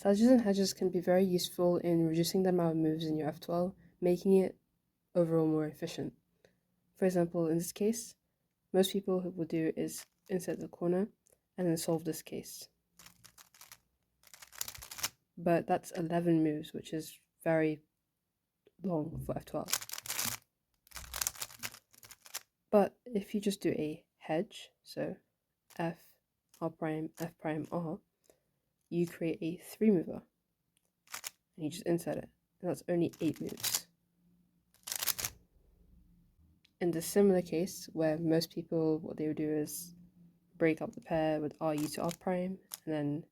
Sledges and hedges can be very useful in reducing the amount of moves in your F2L, making it overall more efficient. For example, in this case, most people will do is insert the corner and then solve this case. But that's 11 moves, which is very long for F2L. But if you just do a hedge, so F, R prime, F prime, R, you create a 3-mover. And you just insert it. And that's only 8 moves. In the similar case, where most people, what they would do is break up the pair with RU to R prime, and then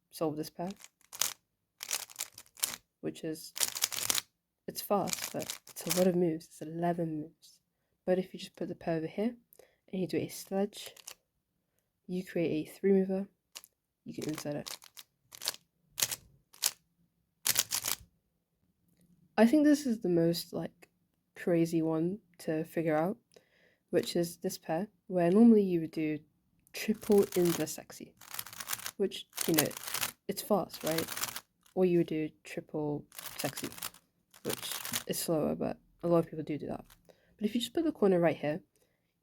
solve this pair, which is, it's fast, but it's a lot of moves. It's 11 moves. But if you just put the pair over here, and you do a sledge, you create a 3-mover, you can insert it. I think this is the most crazy one to figure out, which is this pair, where normally you would do triple inverse sexy, which, it's fast, right? Or you would do triple sexy, which is slower, but a lot of people do that. But if you just put the corner right here,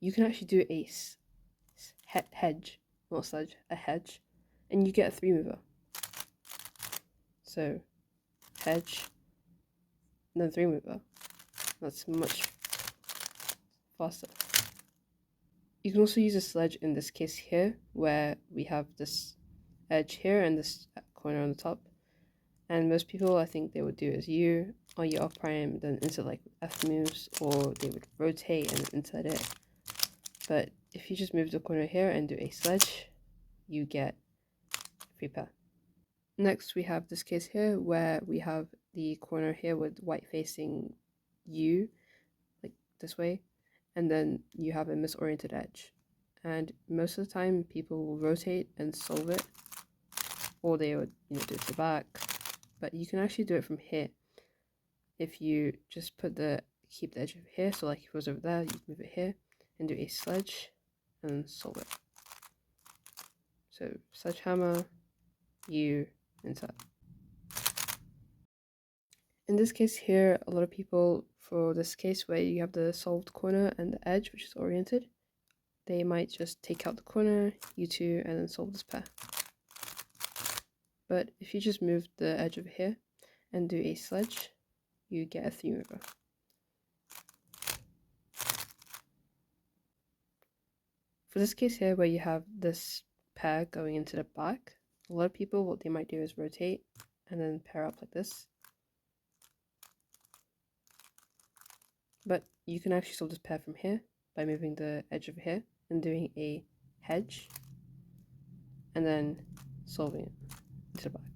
you can actually do a hedge, not sledge, a hedge, and you get a 3-mover. So, hedge, and then 3-mover. That's much faster. You can also use a sledge in this case here, where we have this edge here and this corner on the top. And most people, I think they would do as U on your R prime, then insert F moves, or they would rotate and insert it. But if you just move the corner here and do a sledge, you get a free pair. Next, we have this case here where we have the corner here with white facing U, like this way, and then you have a misoriented edge. And most of the time, people will rotate and solve it, or they would do it to the back. But you can actually do it from here. If you just keep the edge over here, so if it was over there, you move it here and do a sledge and solve it. So sledgehammer, U, insert. In this case here, a lot of people, for this case where you have the solved corner and the edge, which is oriented, they might just take out the corner, U2, and then solve this pair. But if you just move the edge over here and do a sledge, you get a 3-mover. For this case here, where you have this pair going into the back, a lot of people, what they might do is rotate and then pair up like this. But you can actually solve this pair from here by moving the edge over here and doing a hedge and then solving it into the back.